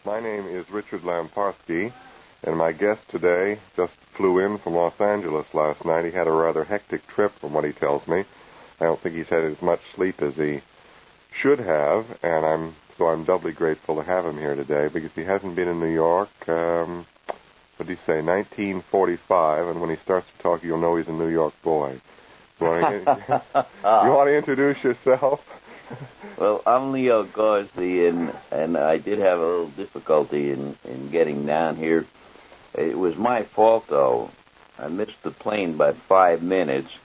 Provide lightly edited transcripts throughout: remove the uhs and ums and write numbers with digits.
My name is Richard Lamparski, and my guest today just flew in from Los Angeles last night. He had a rather hectic trip, from what he tells me. I don't think he's had as much sleep as he should have, and I'm doubly grateful to have him here today because he hasn't been in New York. What did he say? 1945, and when he starts to talk, you'll know he's a New York boy. You want to introduce yourself? Well, I'm Leo Gorcey, and I did have a little difficulty in getting down here. It was my fault, though. I missed the plane by 5 minutes,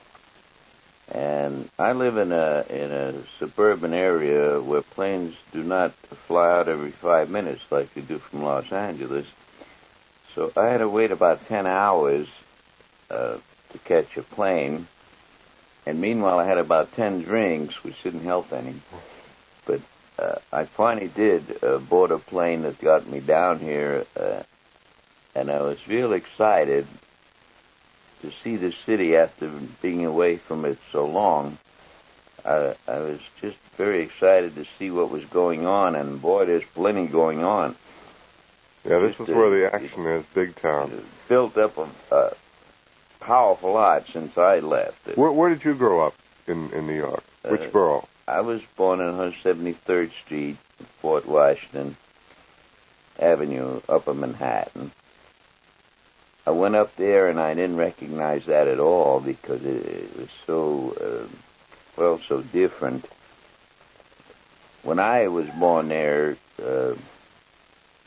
and I live in a suburban area where planes do not fly out every 5 minutes like they do from Los Angeles. So I had to wait about 10 hours to catch a plane. And meanwhile, I had about 10 drinks, which didn't help any. But I finally did board a plane that got me down here, and I was real excited to see the city after being away from it so long. I was just very excited to see what was going on, and boy, there's plenty going on. Yeah, this is where the action is, big town. Built up a powerful lot since I left. Where did you grow up in New York? Which borough? I was born on 173rd Street, Fort Washington Avenue, Upper Manhattan. I went up there and I didn't recognize that at all because it was so different. When I was born there, it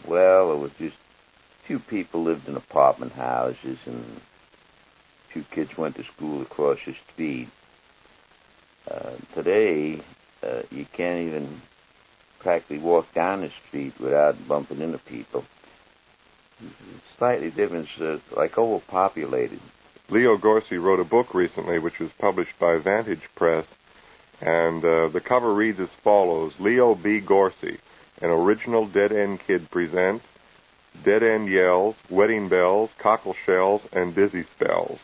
was just a few people lived in apartment houses and few kids went to school across the street. Today, you can't even practically walk down the street without bumping into people. It's slightly different, like overpopulated. Leo Gorcey wrote a book recently which was published by Vantage Press, and the cover reads as follows: Leo B. Gorcey, an original Dead End Kid presents Dead End Yells, Wedding Bells, Cockle Shells, and Dizzy Spells.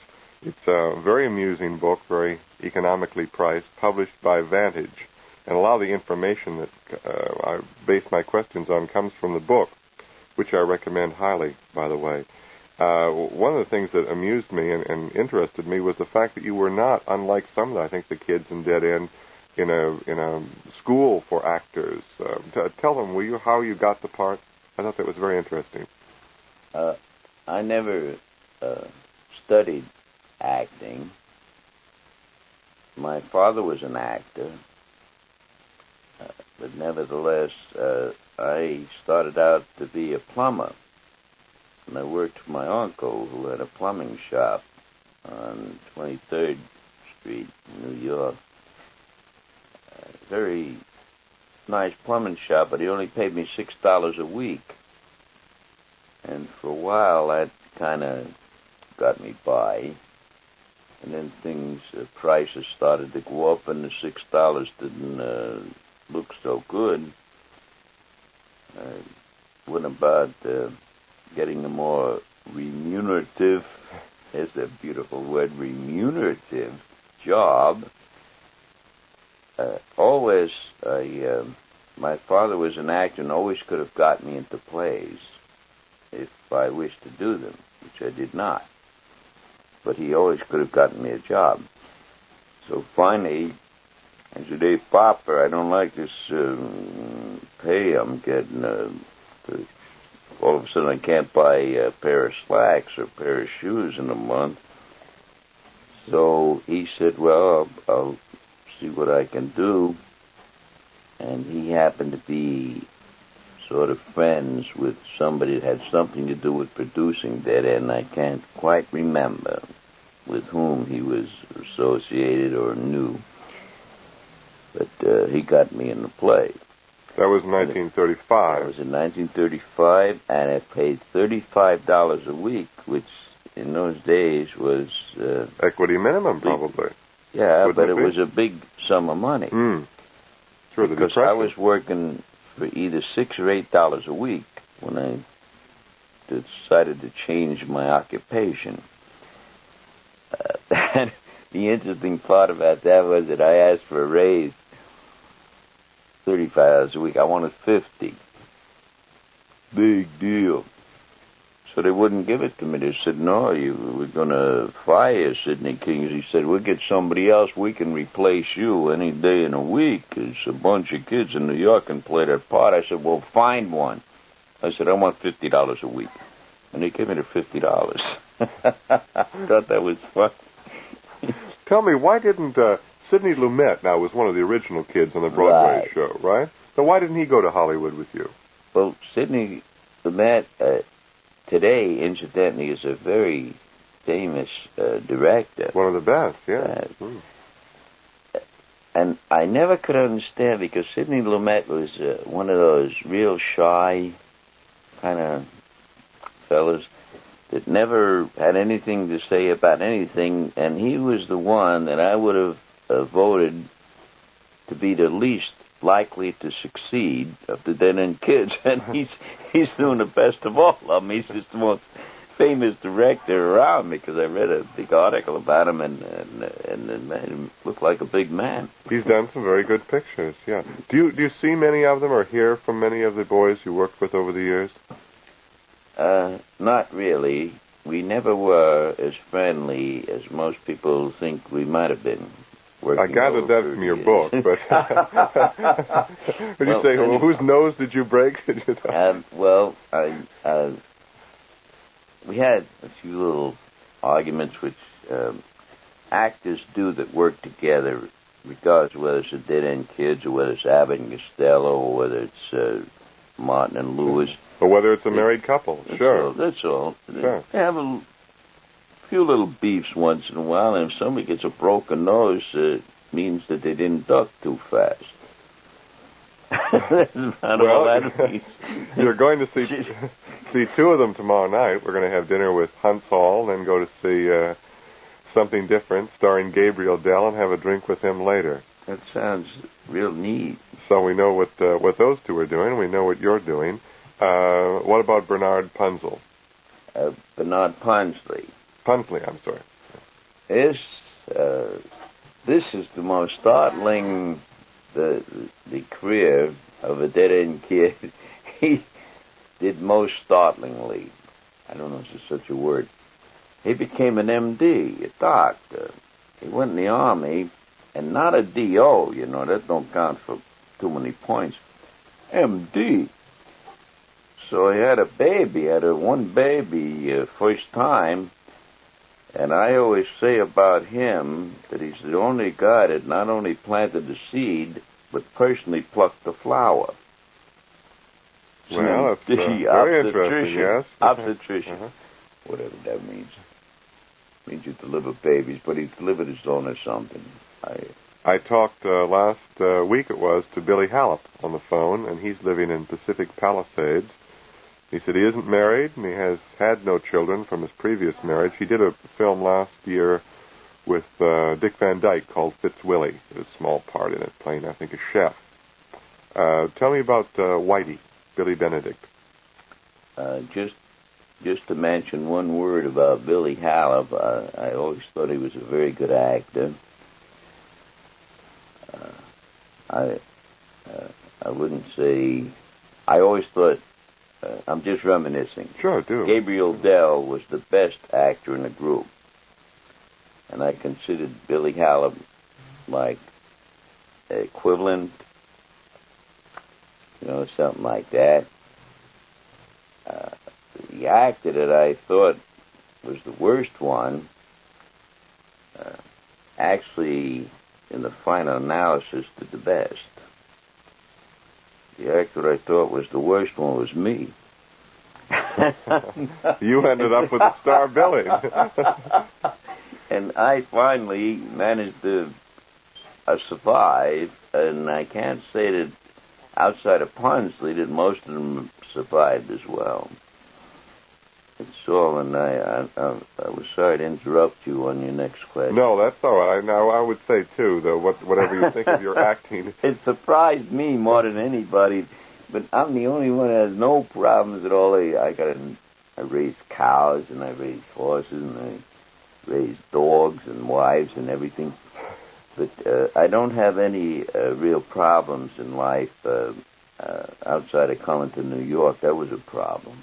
It's a very amusing book, very economically priced, published by Vantage. And a lot of the information that I base my questions on comes from the book, which I recommend highly, by the way. One of the things that amused me and interested me was the fact that you were not, unlike some of, I think, the kids in Dead End, in a school for actors. Tell them, how you got the part? I thought that was very interesting. I never studied acting. My father was an actor, but nevertheless, I started out to be a plumber, and I worked for my uncle who had a plumbing shop on 23rd Street in New York. Very nice plumbing shop, but he only paid me $6 a week, and for a while that kind of got me by. And then prices started to go up, and the $6 didn't look so good. I went about getting a more remunerative, it's a beautiful word, remunerative job. My father was an actor and always could have got me into plays if I wished to do them, which I did not. But he always could have gotten me a job. So finally, I said, "Hey, Papa, I don't like this pay I'm getting. All of a sudden I can't buy a pair of slacks or a pair of shoes in a month." So he said, "Well, I'll see what I can do." And he happened to be sort of friends with somebody that had something to do with producing Dead End. I can't quite remember with whom he was associated or knew. But he got me in the play. That was in 1935. That was in 1935, and it paid $35 a week, which in those days was... equity minimum, probably. Yeah, but it was a big sum of money. Sure, because I was working for either $6 or $8 a week when I decided to change my occupation. And the interesting part about that was that I asked for a raise, $35 a week. I wanted $50. big deal. So they wouldn't give it to me. They said, no, we're going to fire Sidney Kings. He said, we'll get somebody else. We can replace you any day in a week. There's a bunch of kids in New York can play that part. I said, well, find one. I said, I want $50 a week. And they gave me the $50. I thought that was fun. Tell me, why didn't Sidney Lumet, now, was one of the original kids on the Broadway show, right? So why didn't he go to Hollywood with you? Well, Sidney Lumet, today, incidentally, is a very famous director. One of the best, yeah. And I never could understand, because Sidney Lumet was one of those real shy kind of fellas that never had anything to say about anything, and he was the one that I would have voted to be the least likely to succeed of the Dead End Kids, and he's doing the best of all of them. He's just the most famous director around, because I read a big article about him, and it made him look like a big man. He's done some very good pictures, yeah. Do you see many of them or hear from many of the boys you worked with over the years? Not really. We never were as friendly as most people think we might have been. I gathered that from your book, but when you say, well, whose nose did you break? We had a few little arguments which actors do that work together, regardless of whether it's the Dead End Kids or whether it's Abbott and Costello or whether it's Martin and Lewis. Or whether it's a married couple, sure. That's all. Sure. They have a few little beefs once in a while, and if somebody gets a broken nose, it means that they didn't duck too fast. That's about all that means. You're going to see two of them tomorrow night. We're going to have dinner with Hunt's Hall, then go to see Something Different, starring Gabriel Dell, and have a drink with him later. That sounds real neat. So we know what those two are doing. We know what you're doing. What about Bernard Punzel? Bernard Punsley. Punsley, I'm sorry. This is the most startling the career of a dead-end kid. He did most startlingly. I don't know if there's such a word. He became an MD, a doctor. He went in the Army, and not a DO, that don't count for too many points. MD. So he had a baby, one baby first time, and I always say about him that he's the only guy that not only planted the seed, but personally plucked the flower. Well, that's very interesting, yes. Obstetrician, whatever that means. Means you deliver babies, but he delivered his own or something. I talked last week, it was, to Billy Hallop on the phone, and he's living in Pacific Palisades. He said he isn't married, and he has had no children from his previous marriage. He did a film last year with Dick Van Dyke called Fitzwilly. There's a small part in it, playing, I think, a chef. Tell me about Whitey, Billy Benedict. Just to mention one word about Billy Hallop, I always thought he was a very good actor. I wouldn't say... I always thought... I'm just reminiscing. Sure, do. Gabriel Dell was the best actor in the group. And I considered Billy Hallop like equivalent, something like that. The actor that I thought was the worst one, actually, in the final analysis, did the best. The actor I thought was the worst one was me. You ended up with the star Billy. And I finally managed to survive, and I can't say that outside of Punsley that most of them survived as well. It's all, and I was sorry to interrupt you on your next question. No, that's all right. Now, I would say, too, though, whatever you think of your acting. It surprised me more than anybody, but I'm the only one that has no problems at all. I raised cows, and I raised horses, and I raised dogs and wives and everything. But I don't have any real problems in life outside of Cullington, New York. That was a problem.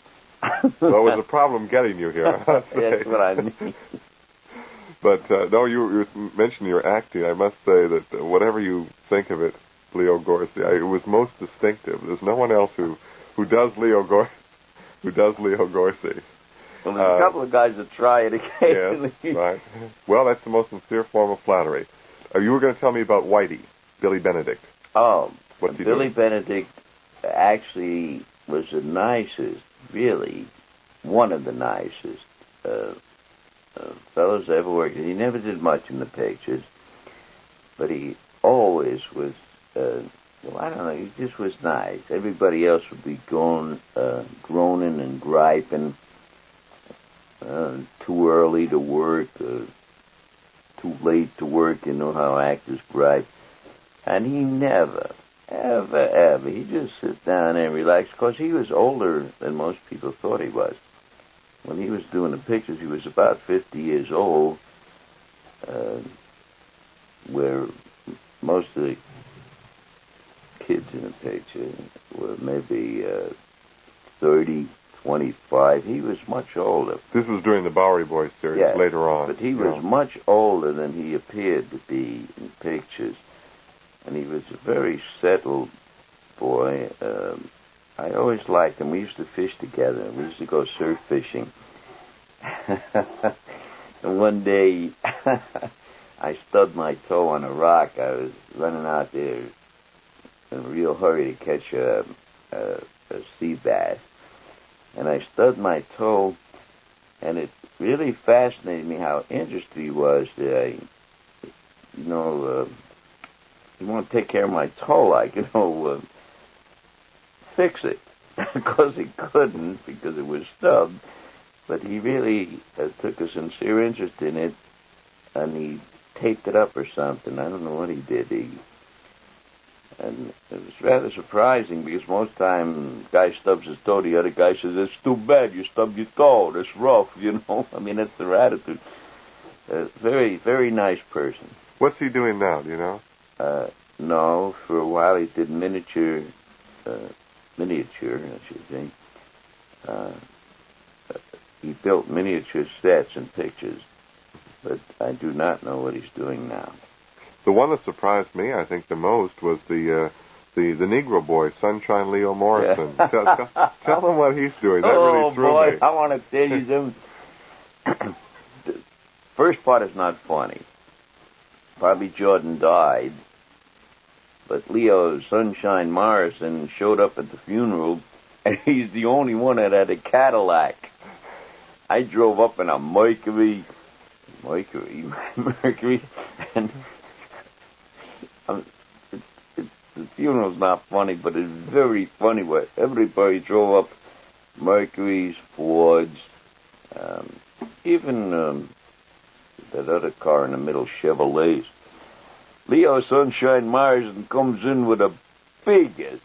Well, it was a problem getting you here. That's what I mean. But no, you mentioned your acting. I must say that whatever you think of it, Leo Gorcey, it was most distinctive. There's no one else who does Leo Gorcey. Well, there's a couple of guys that try it occasionally. Yes, right. Well, that's the most sincere form of flattery. You were going to tell me about Whitey, Billy Benedict. Oh, What's he Billy doing? Benedict actually was the nicest, really, one of the nicest fellows I ever worked with. He never did much in the pictures, but he always was, well, I don't know, he just was nice. Everybody else would be groaning and griping, too early to work, too late to work, you know how actors gripe. And he never, ever, he just sit down and relax, because he was older than most people thought he was. When he was doing the pictures, he was about 50 years old, where most of the kids in the picture were maybe 30, 25. He was much older. This was during the Bowery Boys series, Yes, later on. but he was much older than he appeared to be in pictures. And he was a very settled boy. I always liked him. We used to fish together. We used to go surf fishing. And one day, I stubbed my toe on a rock. I was running out there in a real hurry to catch a sea bass. And I stubbed my toe, and it really fascinated me how interested he was that I, he wanted to take care of my toe, like, fix it. Because he couldn't, because it was stubbed. But he really took a sincere interest in it, and he taped it up or something. I don't know what he did. And it was rather surprising, because most time, guy stubs his toe, the other guy says, "It's too bad you stubbed your toe. That's rough," I mean, that's their attitude. Very, very nice person. What's he doing now, do you know? No, for a while he did miniature, I should think. He built miniature sets and pictures, but I do not know what he's doing now. The one that surprised me, I think, the most was the Negro boy, Sunshine Leo Morrison. Yeah. Tell him what he's doing. That really threw boy, me. I want to tell you something. The first part is not funny. Probably Jordan died, but Leo Sunshine Morrison showed up at the funeral, and he's the only one that had a Cadillac. I drove up in a Mercury, and the funeral's not funny, but it's very funny where everybody drove up Mercuries, Fords, even that other car in the middle, Chevrolets. Leo Sunshine Morrison comes in with the biggest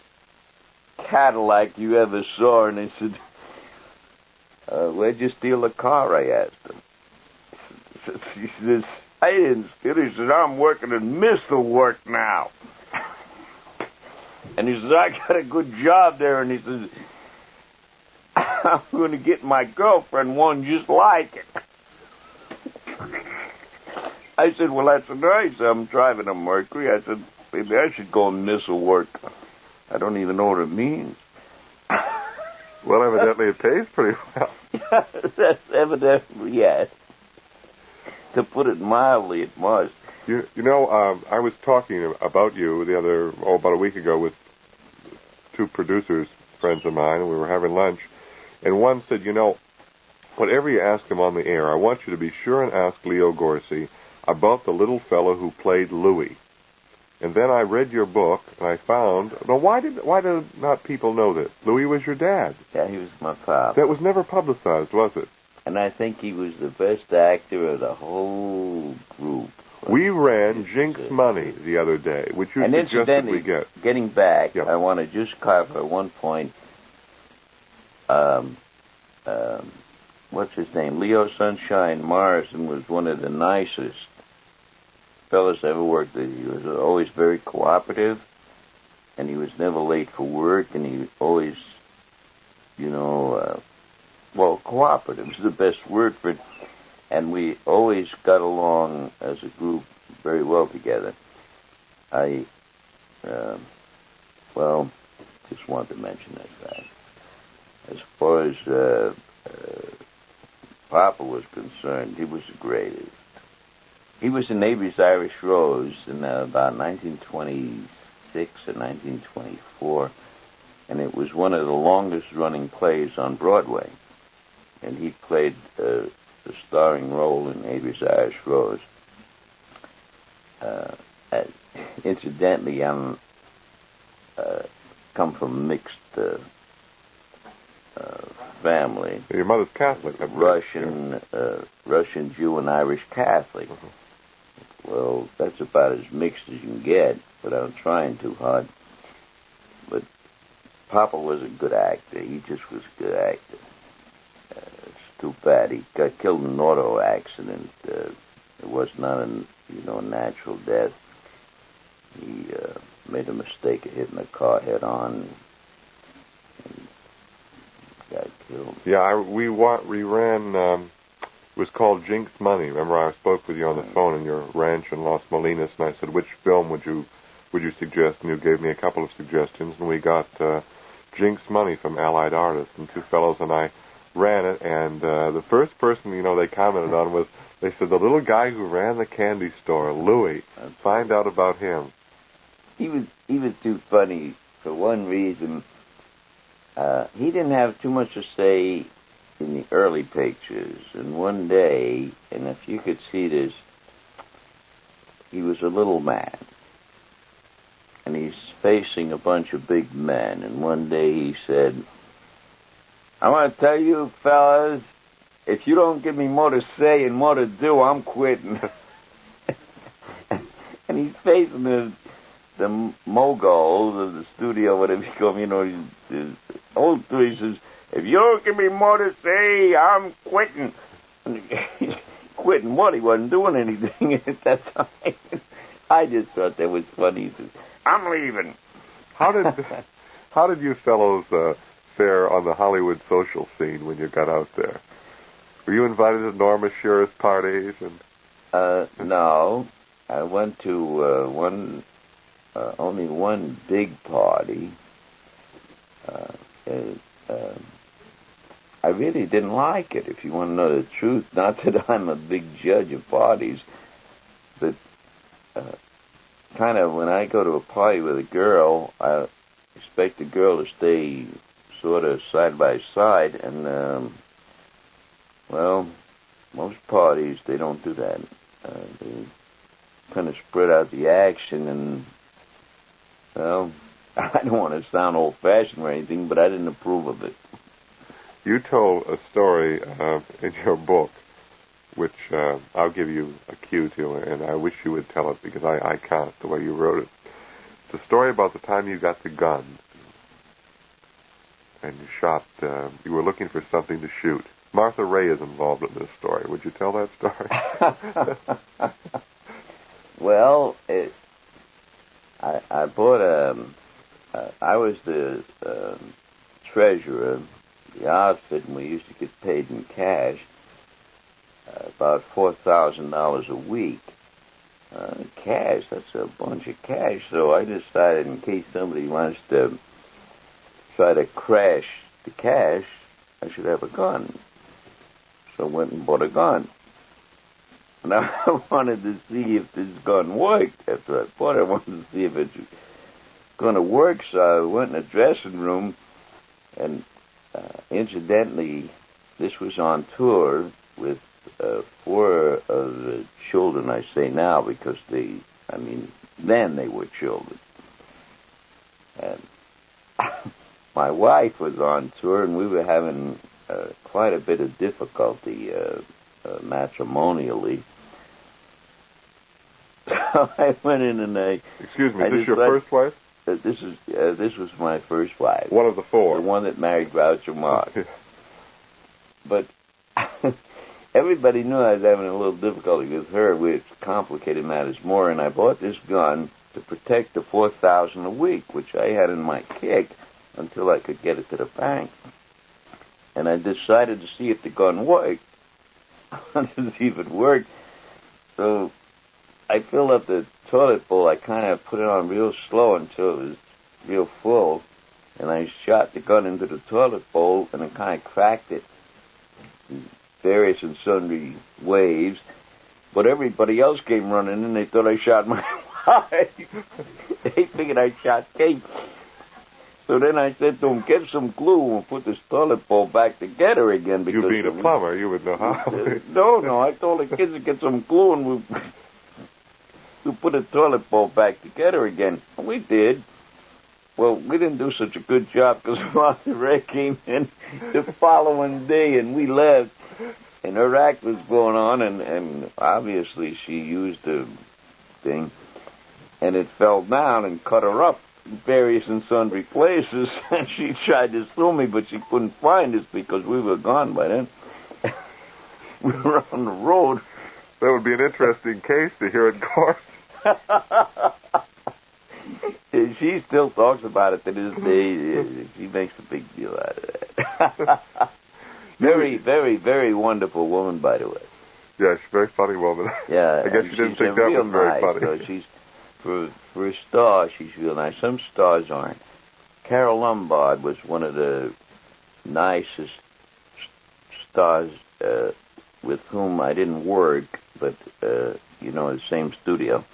Cadillac you ever saw, and they said, "Where'd you steal the car?" I asked him. He says, "I didn't steal it." He says, "I'm working in missile work now." And he says, "I got a good job there." And he says, "I'm going to get my girlfriend one just like it." I said, "Well, that's nice. I'm driving a Mercury." I said, "Maybe I should go missile work." I don't even know what it means. Well, evidently it pays pretty well. That's evidently, yes. To put it mildly, it must. I was talking about you about a week ago with two producers, friends of mine, and we were having lunch, and one said, whatever you ask him on the air, I want you to be sure and ask Leo Gorcey about the little fellow who played Louis. And then I read your book, and I found, why did not people know this? Louis was your dad. Yeah, he was my father. That was never publicized, was it? And I think he was the best actor of the whole group. We ran Jinx Money the other day, which you suggested we get. Getting back, Yep. I want to just clarify one point. What's his name? Leo Sunshine Morrison was one of the nicest fellas I ever worked with. He was always very cooperative. and he was never late for work, and he always, cooperative is the best word for it. And we always got along as a group very well together. I just wanted to mention that fact. As far as Papa was concerned, he was the greatest. He was in Neighbor's Irish Rose in about 1926 or 1924, and it was one of the longest-running plays on Broadway. And he played the starring role in Neighbor's Irish Rose. Incidentally, I'm come from a mixed family. Your mother's Catholic, I believe. Russian Jew and Irish Catholic. Well, that's about as mixed as you can get, without trying too hard. But Papa was a good actor. He just was a good actor. It's too bad he got killed in an auto accident. It was not a natural death. He made a mistake of hitting a car head on and got killed. Yeah, we ran. It was called Jinx Money. Remember, I spoke with you on the phone in your ranch in Los Molinas, and I said, which film would you suggest? And you gave me a couple of suggestions, and we got Jinx Money from Allied Artists, and two fellows and I ran it. And the first person they commented on was, they said, the little guy who ran the candy store, Louis. Find out about him. He was too funny for one reason. He didn't have too much to say in the early pictures. And one day, and if you could see this, he was a little man. And he's facing a bunch of big men. And one day he said, I want to tell you, fellas, if you don't give me more to say and more to do, I'm quitting. And he's facing the moguls of the studio, whatever you call them, the old three. He says, if you don't give me more to say, I'm quitting. Quitting what? He wasn't doing anything at that time. I just thought that was funny. He says, I'm leaving. How did you fellows fare on the Hollywood social scene when you got out there? Were you invited to Norma Shearer's parties? No. I went to only one big party. I really didn't like it, if you want to know the truth. Not that I'm a big judge of parties, but kind of when I go to a party with a girl, I expect the girl to stay sort of side by side, and most parties, they don't do that. They kind of spread out the action, and I don't want to sound old-fashioned or anything, but I didn't approve of it. You told a story in your book, which I'll give you a cue to, and I wish you would tell it because I can't the way you wrote it. It's a story about the time you got the gun, and you shot, you were looking for something to shoot. Martha Ray is involved in this story. Would you tell that story? Well, I bought I was the treasurer of the outfit, and we used to get paid in cash, about $4,000 a week. Cash, that's a bunch of cash. So I decided, in case somebody wants to try to crash the cash, I should have a gun. So I went and bought a gun. And I wanted to see if this gun worked. After I bought it, I wanted to see if it's going to work. So I went in the dressing room, and incidentally, this was on tour with 4 of the children, I say now, because then they were children. And my wife was on tour, and we were having quite a bit of difficulty matrimonially. So I went in and Excuse me, is this your first wife? This was my first wife. One of the 4. The one that married Groucho Marx. But everybody knew I was having a little difficulty with her, which complicated matters more, and I bought this gun, to protect the $4,000 a week, which I had in my kick until I could get it to the bank. And I decided to see if the gun worked. To see if it worked. So I filled up the toilet bowl. I kind of put it on real slow until it was real full. And I shot the gun into the toilet bowl, and it kind of cracked it in various and sundry waves. But everybody else came running, and they thought I shot my wife. They figured I shot Kate. So then I said to him, get some glue and put this toilet bowl back together again. Because you being a plumber, you would know how. No, I told the kids to get some glue and we put the toilet bowl back together again. And we did. Well, we didn't do such a good job because Monterey came in the following day and we left. And her act was going on, and obviously she used the thing, and it fell down and cut her up various and sundry places, and she tried to sue me, but she couldn't find us because we were gone by then. We were on the road. That would be an interesting case to hear at court. She still talks about it to this day. She makes a big deal out of that. Very, very, very wonderful woman, by the way. Yeah, she's a very funny woman. Yeah, I guess you didn't think that was very funny. So she's for a star, she's real nice. Some stars aren't. Carol Lombard was one of the nicest stars with whom I didn't work, but the same studio.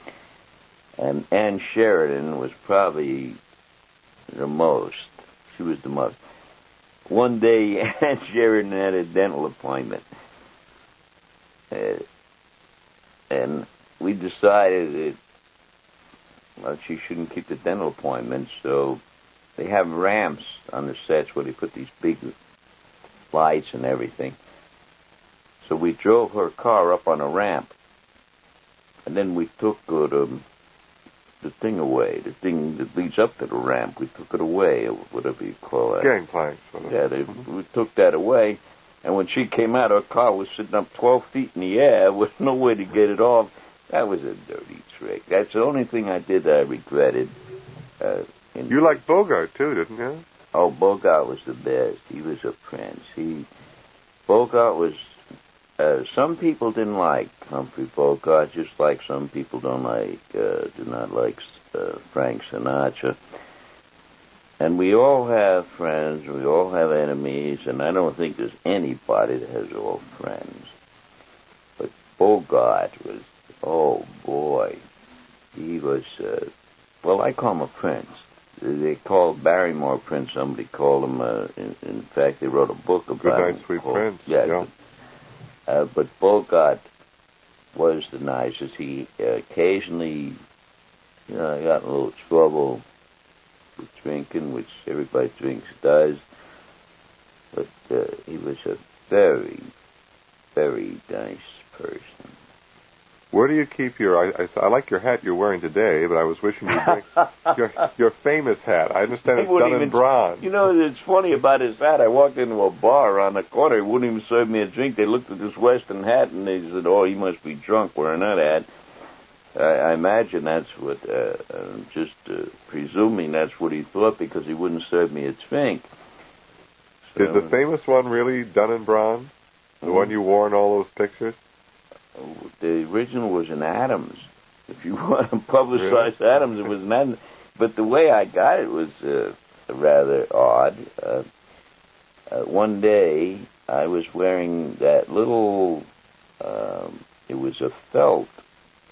And Ann Sheridan was probably the most. She was the most. One day, Ann Sheridan had a dental appointment. And we decided that she shouldn't keep the dental appointment, so they have ramps on the sets where they put these big lights and everything. So we drove her car up on a ramp, and then we took the thing away, the thing that leads up to the ramp. We took it away, or whatever you call it. Gangplank. Yeah, we took that away, and when she came out, her car was sitting up 12 feet in the air with no way to get it off. That was a dirty trick. That's the only thing I did that I regretted. You liked Bogart, too, didn't you? Oh, Bogart was the best. He was a prince. Bogart was... some people didn't like Humphrey Bogart, just like some people do not like Frank Sinatra. And we all have friends, we all have enemies, and I don't think there's anybody that has all friends. But Bogart was, oh boy, he was, I call him a prince. They called Barrymore Prince, somebody called him, in fact, they wrote a book about him. Good Night, Sweet Prince. Yeah. But Bogart was the nicest. He occasionally, got in a little trouble with drinking, which everybody drinks does. But he was a very, very nice person. Where do you keep your... I like your hat you're wearing today, but I was wishing you'd bring your famous hat. I understand it's done in bronze. It's funny about his hat. I walked into a bar around the corner. They wouldn't even serve me a drink. They looked at this Western hat, and they said, oh, he must be drunk wearing that hat. I imagine that's what... I'm just presuming that's what he thought, because he wouldn't serve me a drink. So, is the famous one really done in bronze? The one you wore in all those pictures? The original was in Adams. If you want to publicize Adams, it was in Adams. But the way I got it was rather odd. One day, I was wearing that little, it was a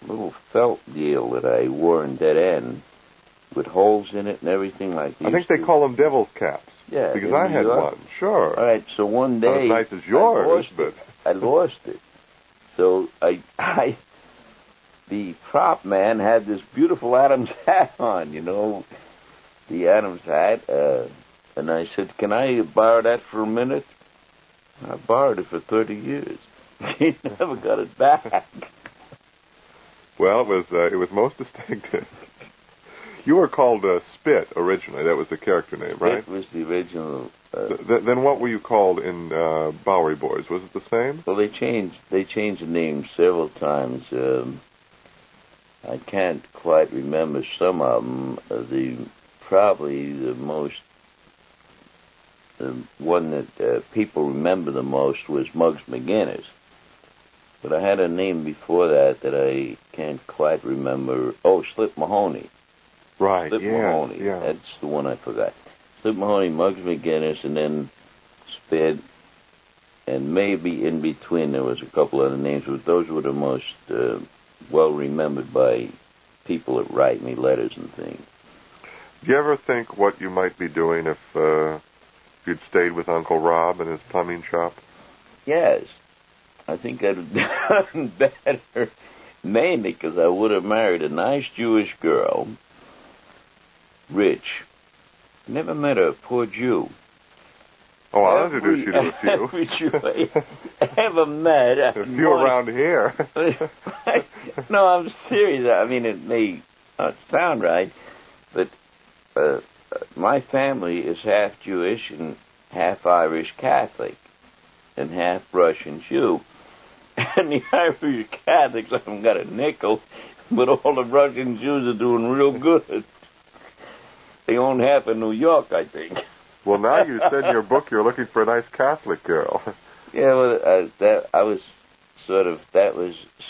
little felt deal that I wore in Dead End, with holes in it and everything like that. I think they call them devil's caps. Yeah. Because I had one, sure. All right, so one day... Not as nice as yours, I lost it. So the prop man had this beautiful Adams hat on, the Adams hat, and I said, can I borrow that for a minute? I borrowed it for 30 years. He never got it back. Well, it was most distinctive. You were called Spit originally. That was the character name, right? Spit was the original. Then what were you called in Bowery Boys? Was it the same? Well, they changed the name several times. I can't quite remember some of them. Probably the most, the one that people remember the most was Muggs McGinnis. But I had a name before that I can't quite remember. Oh, Slip Mahoney. Right, Slip Mahoney. yeah. That's the one I forgot. Slip Mahoney, Muggs McGinnis, and then Spid. And maybe in between there was a couple other names, but those were the most well remembered by people that write me letters and things. Do you ever think what you might be doing if you'd stayed with Uncle Rob and his plumbing shop? Yes. I think I'd have done better, mainly because I would have married a nice Jewish girl, rich. Never met a poor Jew. Oh, I'll introduce you to a few. Every Jew I ever met. A few around here. No, I'm serious. I mean, it may not sound right, but my family is half Jewish and half Irish Catholic and half Russian Jew. And the Irish Catholics haven't got a nickel, but all the Russian Jews are doing real good. They own half of New York, I think. Well, now you said in your book you're looking for a nice Catholic girl. Yeah, well, that was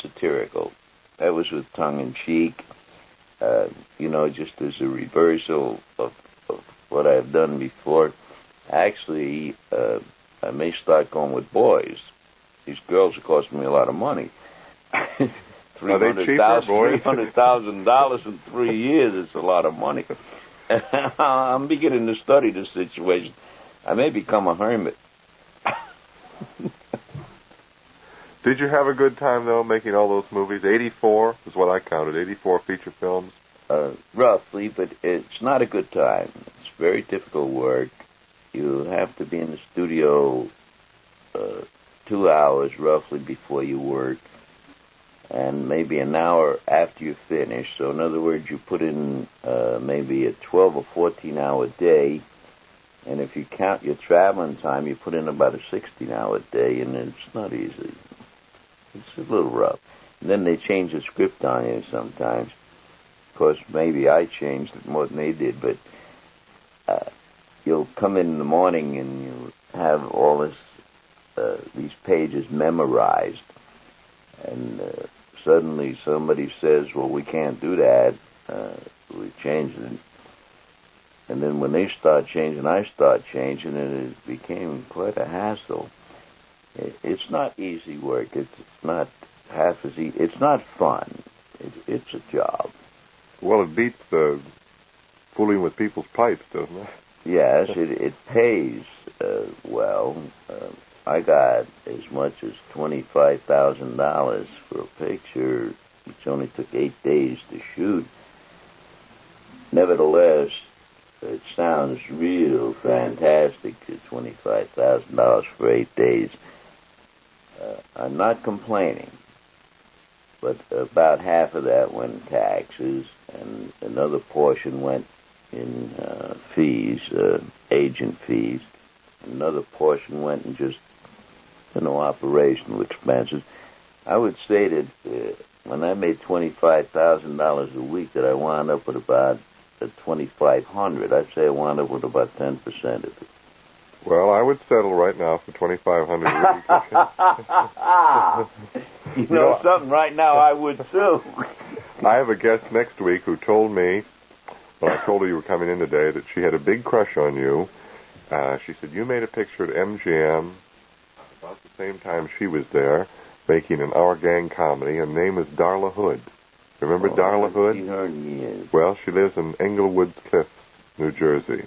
satirical. That was with tongue-in-cheek, just as a reversal of what I've done before. Actually, I may start going with boys. These girls are costing me a lot of money. Are they cheaper, boys? $300,000 in 3 years is a lot of money. I'm beginning to study this situation. I may become a hermit. Did you have a good time, though, making all those movies? 84 is what I counted, 84 feature films? Roughly, but it's not a good time. It's very difficult work. You have to be in the studio 2 hours, roughly, before you work, and maybe an hour after you finish. So in other words, you put in maybe a 12 or 14-hour day, and if you count your traveling time, you put in about a 16-hour day, and it's not easy. It's a little rough. And then they change the script on you sometimes. Of course, maybe I changed it more than they did, but you'll come in the morning and you have all these pages memorized, and suddenly somebody says, well, we can't do that. We changed it. And then when they start changing, I start changing, and it became quite a hassle. It's not easy work. It's not half as easy. It's not fun. It's a job. Well, it beats fooling with people's pipes, doesn't it? Yes, it pays well. I got as much as $25,000 for a picture, which only took 8 days to shoot. Nevertheless, it sounds real fantastic, $25,000 for 8 days. I'm not complaining, but about half of that went in taxes, and another portion went in fees, agent fees. Another portion went in just, operational expenses. I would say that when I made $25,000 a week, that I wound up with about $2,500. I'd say I wound up with about 10% of it. Well, I would settle right now for $2,500 a week. you know something? Right now, I would too. I have a guest next week who told me, when I told her you were coming in today, that she had a big crush on you. She said you made a picture at MGM about the same time she was there, making an Our Gang comedy. Her name is Darla Hood. Remember Darla Hood? Well, she lives in Englewood Cliffs, New Jersey,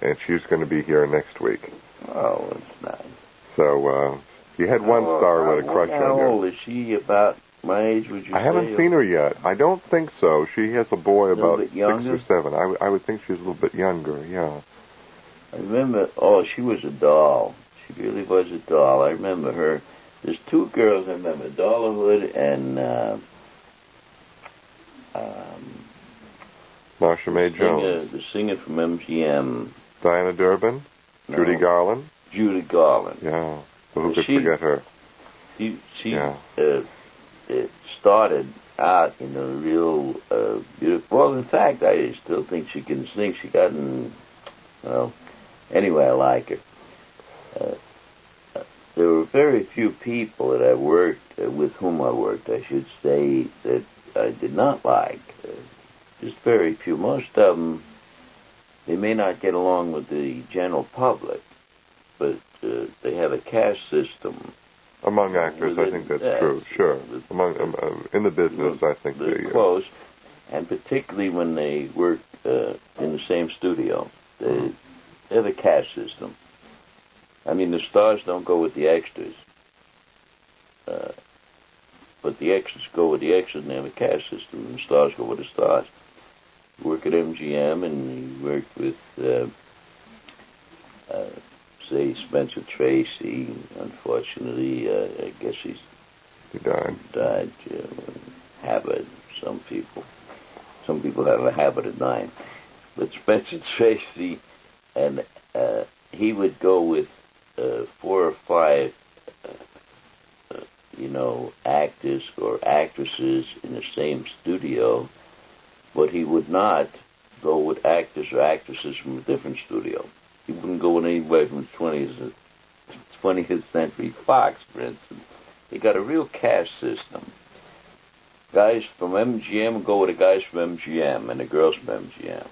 and she's going to be here next week. Oh, that's nice. So you had one star with a crush on you. How old is she? About my age, would you say? I haven't seen her yet. I don't think so. She has a boy about 6 or 7. I would think she's a little bit younger, yeah. I remember, she was a doll. She really was a doll. I remember her. There's 2 girls I remember, Darla Hood and Marsha Mae Jones. The singer from MGM. Diana Durbin? No. Judy Garland? Judy Garland. Yeah. Well, who could forget her? She started out in a real beautiful. Well, in fact, I still think she can sing. She gotten well. Anyway, I like her. There were very few people that I worked with whom I worked, I should say, that I did not like. Just very few. Most of them, they may not get along with the general public, but they have a caste system. Among actors, I think that's true. Sure. Among in the business, I think they're close, and particularly when they work in the same studio, they have a caste system. I mean, the stars don't go with the extras, but the extras go with the extras, and they have a caste system. And the stars go with the stars. You work at MGM, and you work with, say, Spencer Tracy. Unfortunately, I guess he died. Habit. Some people have a habit of dying. But Spencer Tracy, and he would go with 4 or 5, actors or actresses in the same studio, but he would not go with actors or actresses from a different studio. He wouldn't go with anybody from 20th Century Fox, for instance. They got a real caste system. Guys from MGM go with the guys from MGM and the girls from MGM.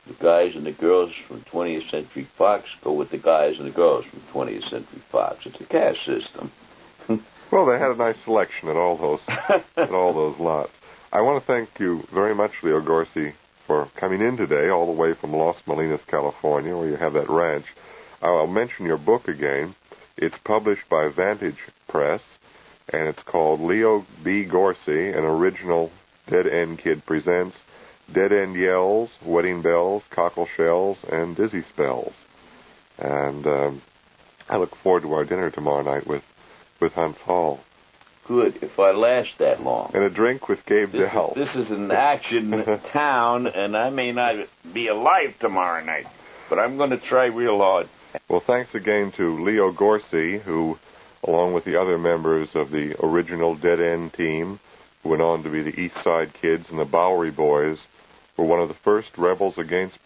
The guys and the girls from 20th Century Fox go with the guys and the girls from 20th Century Fox. It's a caste system. Well, they had a nice selection at all those lots. I want to thank you very much, Leo Gorcey, for coming in today, all the way from Los Molinos, California, where you have that ranch. I'll mention your book again. It's published by Vantage Press, and it's called Leo B. Gorcey, an original Dead End Kid Presents Dead End Yells, Wedding Bells, Cockle Shells, and Dizzy Spells. And I look forward to our dinner tomorrow night with Hunt's Hall. Good, if I last that long. And a drink with Gabe Dell. This is an action town, and I may not be alive tomorrow night, but I'm going to try real hard. Well, thanks again to Leo Gorcey, who, along with the other members of the original Dead End team, who went on to be the East Side Kids and the Bowery Boys, were one of the first rebels against